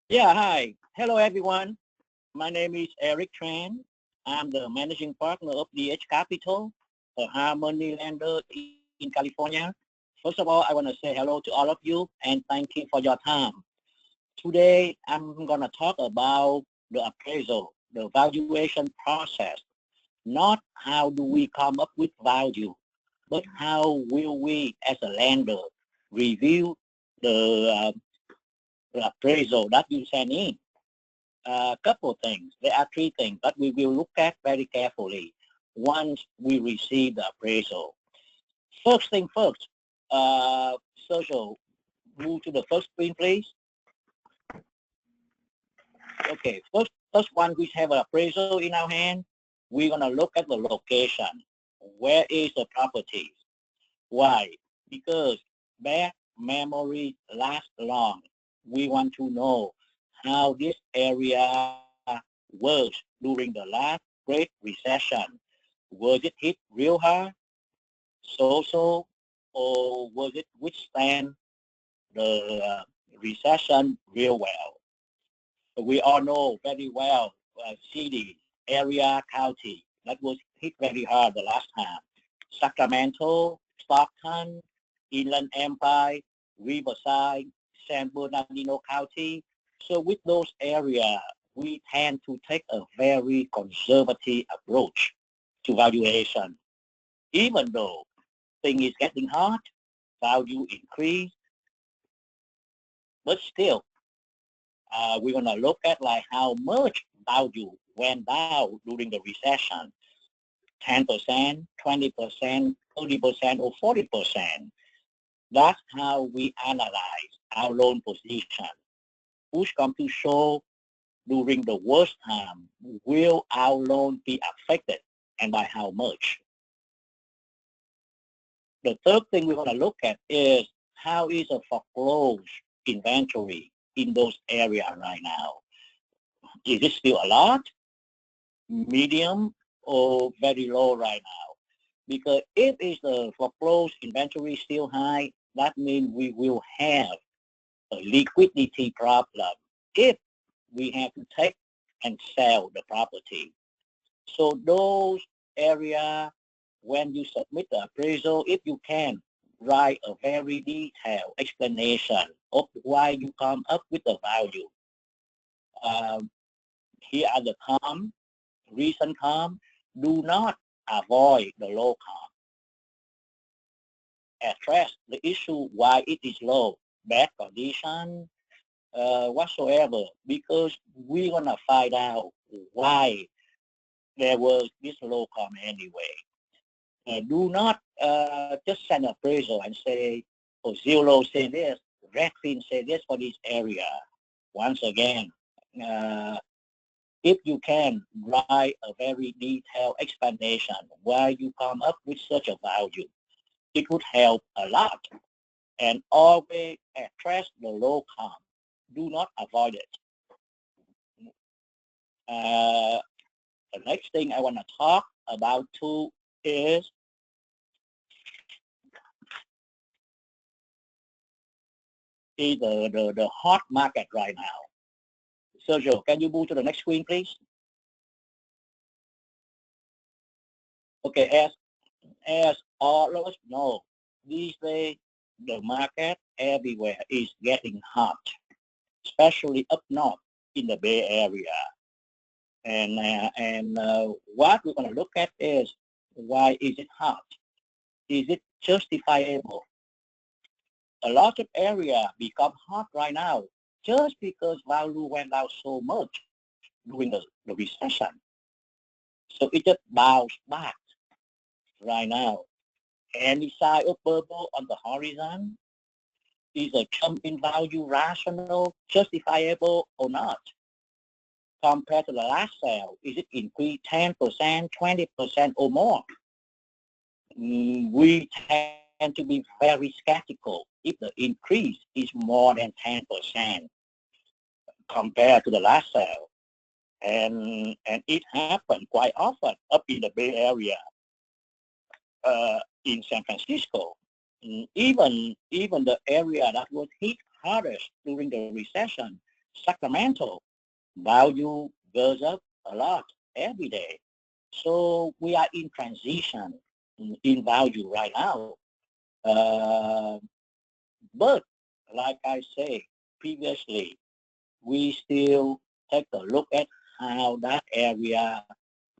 Yeah, hi. Hello, everyone. My name is Eric Tran. I'm the managing partner of DH Capital, a Harmony lender in California. First of all, I want to say hello to all of you and thank you for your time. Today, I'm going to talk about the appraisal, the valuation process, not how do we come up with value, but how will we as a lender review the appraisal that you send in. A couple of things. There are three things that we will look at very carefully once we receive the appraisal. First thing first, Social, move to the first screen, please. Okay, first one, we have an appraisal in our hand. We're gonna look at the location. Where is the property? Why? Because bad memory lasts long. We want to know how this area was during the last Great Recession. Was it hit real hard, so, or was it withstand the recession real well? We all know very well city, area, county that was hit very hard the last time. Sacramento, Stockton, Inland Empire, Riverside, San Bernardino County. So with those areas, we tend to take a very conservative approach to valuation. Even though thing is getting hard, value increase, but still, we're gonna look at like how much value went down during the recession. 10%, 20%, 30%, or 40%. That's how we analyze our loan position. Push come to show during the worst time, will our loan be affected and by how much? The third thing we're going to look at is how is a foreclosed inventory in those areas right now? Is it still a lot, medium, or very low right now? Because if it's the foreclosed inventory still high, that means we will have a liquidity problem if we have to take and sell the property. So those area, when you submit the appraisal, if you can write a very detailed explanation of why you come up with the value. Um, Here are the com, recent com. Do not avoid the low com. Address the issue why it is low, bad condition, whatsoever, because we're gonna find out why there was this low com anyway. Do not just send appraisal and say, oh, Zillow say this, Redfin say this for this area. Once again, uh, if you can write a very detailed explanation why you come up with such a value, it would help a lot. And always address the low com. Do not avoid it. Uh, the next thing I want to talk about too is the hot market right now. Sergio, can you move to the next screen, please? Okay, as all of us know, these days the market everywhere is getting hot, especially up north in the Bay Area. And what we're going to look at is why is it hot? Is it justifiable? A lot of area become hot right now just because value went down so much during the recession. So it just bounced back right now. Any sign of bubble on the horizon? Is a jump in value rational, justifiable or not? Compared to the last sale, is it increased 10%, 20% or more? We tend to be very skeptical if the increase is more than 10% compared to the last sale. And it happened quite often up in the Bay Area, in San Francisco. Even the area that was hit hardest during the recession, Sacramento, value goes up a lot every day. So we are in transition in value right now. Uh, but like I say previously, we still take a look at how that area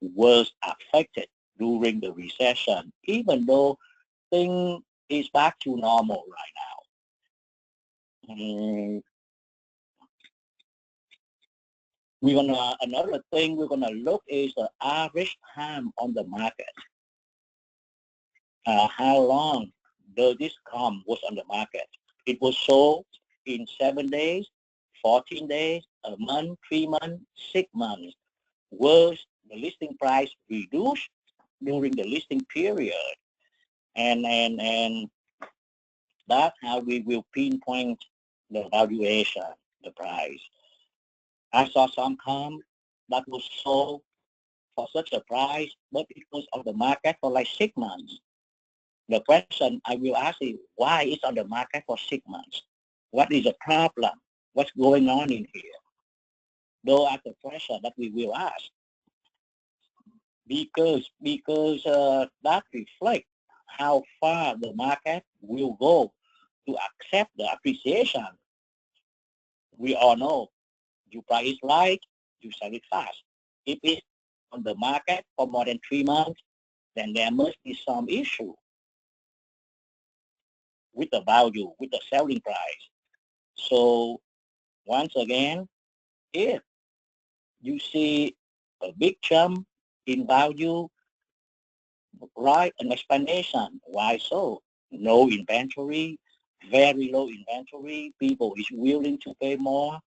was affected during the recession, even though things is back to normal right now. Another thing we're gonna look is the average time on the market. How long does this come was on the market? It was sold in 7 days, 14 days, a month, 3 months, 6 months. Was the listing price reduced during the listing period? And that's how we will pinpoint the valuation, the price. I saw some come that was sold for such a price, but it was on the market for like 6 months. The question I will ask is, why it's on the market for 6 months? What is the problem? What's going on in here? Those are the questions that we will ask. Because that reflects how far the market will go to accept the appreciation. We all know you price it right, you sell it fast. If it's on the market for more than 3 months, then there must be some issue with the value, with the selling price. So once again, if you see a big jump in value, write an explanation. Why so? No inventory, very low inventory. People is willing to pay more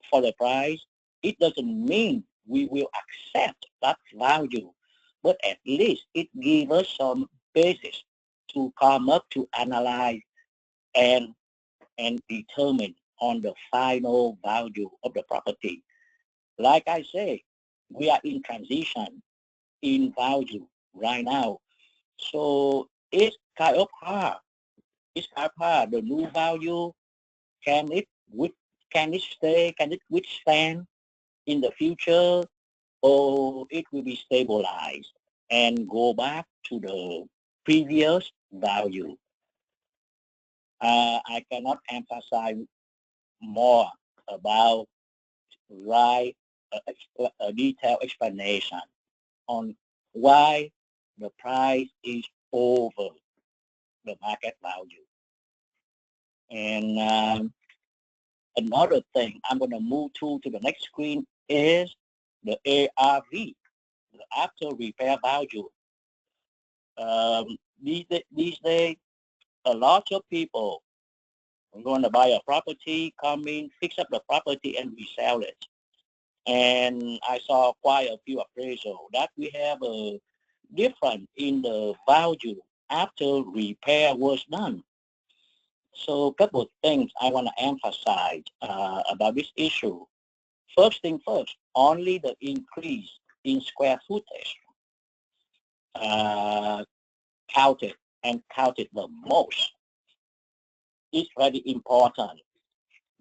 for the price. It doesn't mean we will accept that value, but at least it gives us some basis to come up to analyze and determine on the final value of the property. Like I say, we are in transition in value right now. So it's kind of hard. It's kind of hard. The new value, can it can it stay? Can it withstand in the future, or it will be stabilized and go back to the previous value? I cannot emphasize more about write a detailed explanation on why the price is over the market value. And another thing I'm going to move to the next screen is the ARV, the after repair value. These days, a lot of people are going to buy a property, come in, fix up the property, and resell it. And I saw quite a few appraisals that we have a difference in the value after repair was done. So a couple of things I want to emphasize about this issue. First thing first, only the increase in square footage counted the most. It's very important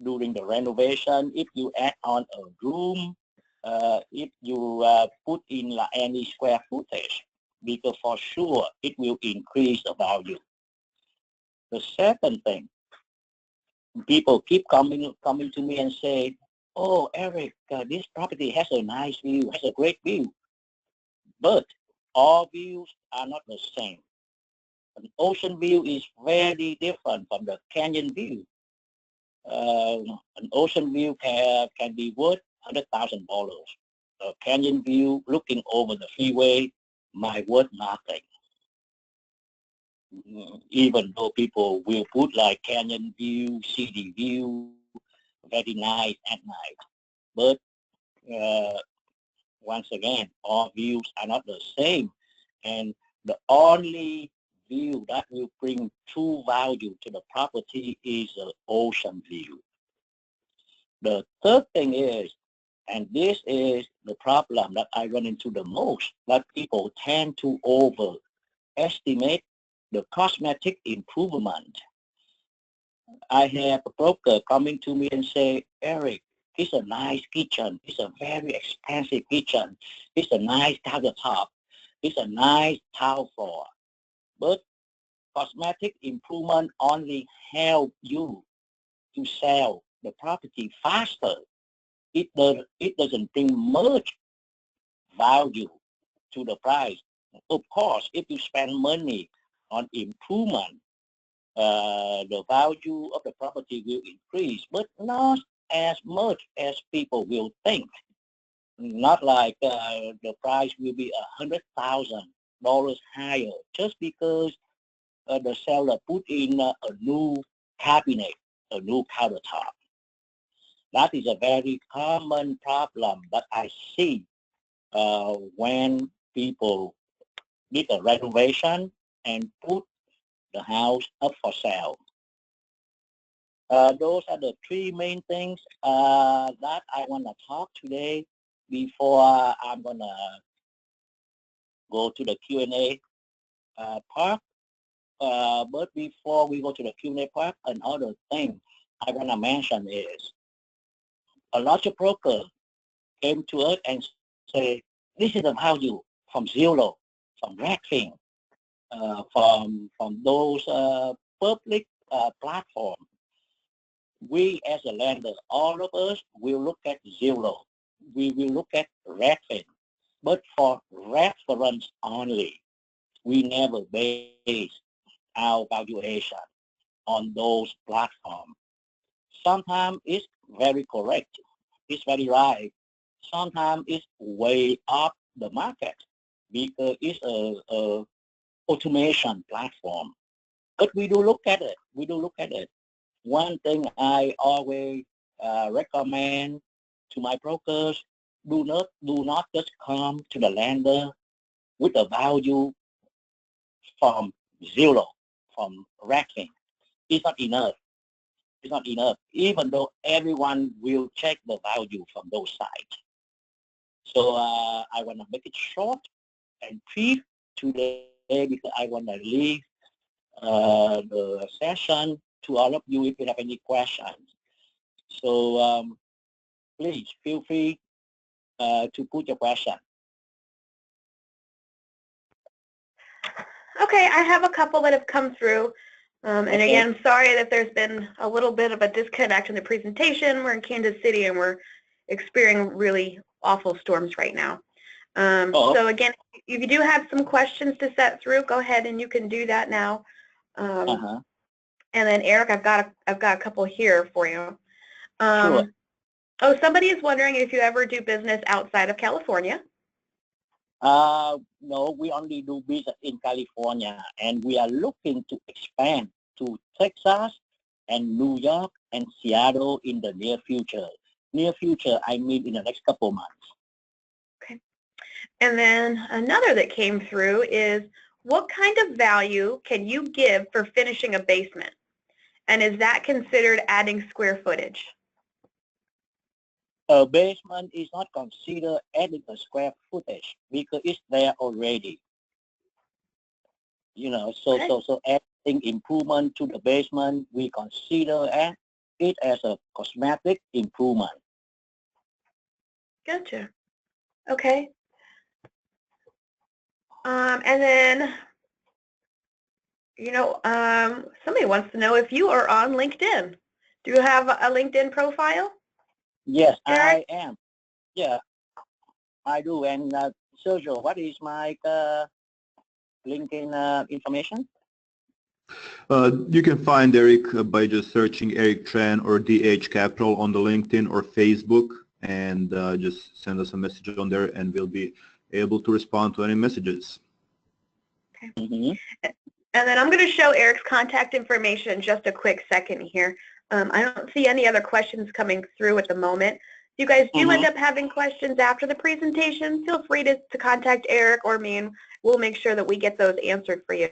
during the renovation. If you add on a room, if you put in any square footage, because for sure it will increase the value. The second thing, people keep coming to me and say, "Oh, Eric, this property has a nice view, has a great view," but all views are not the same. An ocean view is very different from the canyon view. An ocean view can be worth $100,000. A canyon view looking over the freeway might worth nothing. Even though people will put like canyon view, city view, very nice at night. But once again, all views are not the same. And the only view that will bring true value to the property is the ocean view. The third thing is, and this is the problem that I run into the most, that people tend to overestimate the cosmetic improvement. I have a broker coming to me and say, Eric, it's a nice kitchen. It's a very expensive kitchen. It's a nice countertop. It's a nice tile floor. But cosmetic improvement only help you to sell the property faster. It doesn't bring much value to the price. Of course, if you spend money on improvement, the value of the property will increase, but not as much as people will think. Not like the price will be $100,000 higher just because the seller put in a new cabinet, a new countertop. That is a very common problem that I see when people did a renovation and put the house up for sale. Those are the three main things that I want to talk today before I'm going to go to the Q&A part. But before we go to the Q&A part, another thing I want to mention is a lot of brokers came to us and say, this is the value from Zillow, from Redfin, from those public platforms. We as a lender, all of us will look at Zillow. We will look at Redfin. But for reference only, we never base our valuation on those platforms. Sometimes it's very correct. It's very right. Sometimes it's way up the market because it's a automation platform. But we do look at it. We do look at it. One thing I always recommend to my brokers, do not just come to the lender with a value from Zillow, from Redfin. It's not enough. It's not enough, even though everyone will check the value from those sites. So I want to make it short and brief today because I want to leave the session to all of you if you have any questions. So please feel free to put your question. Okay, I have a couple that have come through. And again, sorry that there's been a little bit of a disconnect in the presentation. We're in Kansas City and we're experiencing really awful storms right now. So again, if you do have some questions to set through, go ahead and you can do that now. And then Eric, I've got a couple here for you. Sure. Oh, somebody is wondering if you ever do business outside of California. No, we only do business in California, and we are looking to expand to Texas and New York and Seattle in the near future. Near future, I mean in the next couple of months. Okay. And then another that came through is, what kind of value can you give for finishing a basement? And is that considered adding square footage? A basement is not considered adding a square footage because it's there already. You know, so adding improvement to the basement, we consider it as a cosmetic improvement. Gotcha. Okay. And then, you know, somebody wants to know if you are on LinkedIn. Do you have a LinkedIn profile? Yes, Eric? I am. Yeah, I do. And Sergio, what is my LinkedIn information? You can find Eric by just searching Eric Tran or DH Capital on the LinkedIn or Facebook, and just send us a message on there, and we'll be able to respond to any messages. Okay. And then I'm going to show Eric's contact information in just a quick second here. I don't see any other questions coming through at the moment. If you guys do end up having questions after the presentation, feel free to contact Eric or me, and we'll make sure that we get those answered for you.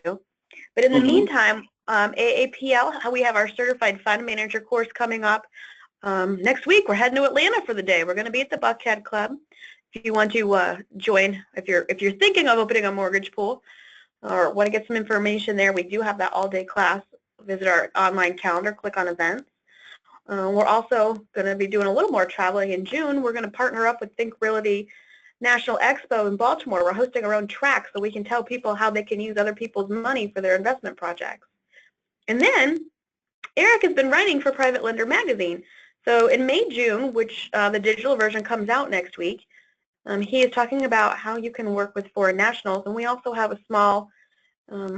But in the meantime, AAPL, we have our Certified Fund Manager course coming up next week. We're heading to Atlanta for the day. We're going to be at the Buckhead Club. If you want to join, if you're thinking of opening a mortgage pool or want to get some information there, we do have that all-day class visit our online calendar, click on events. We're also going to be doing a little more traveling in June. We're going to partner up with Think Realty National Expo in Baltimore. We're hosting our own track so we can tell people how they can use other people's money for their investment projects. And then Eric has been writing for Private Lender Magazine. So in May, June, which the digital version comes out next week, he is talking about how you can work with foreign nationals, and we also have a small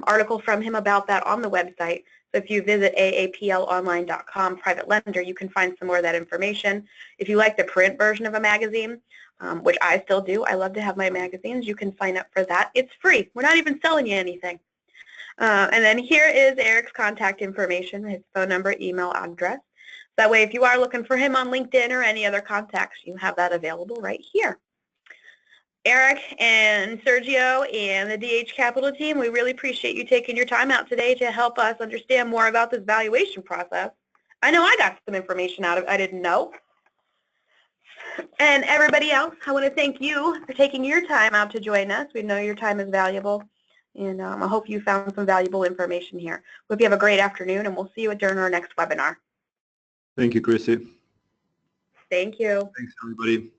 article from him about that on the website. So if you visit aaplonline.com, private lender, you can find some more of that information. If you like the print version of a magazine, which I still do, I love to have my magazines, you can sign up for that. It's free. We're not even selling you anything. And then here is Eric's contact information, his phone number, email address. That way, if you are looking for him on LinkedIn or any other contacts, you have that available right here. Eric and Sergio and the DH Capital team, we really appreciate you taking your time out today to help us understand more about this valuation process. I know I got some information out of it I didn't know. And everybody else, I want to thank you for taking your time out to join us. We know your time is valuable, and I hope you found some valuable information here. Hope you have a great afternoon, and we'll see you during our next webinar. Thank you, Chrissy. Thank you. Thanks, everybody.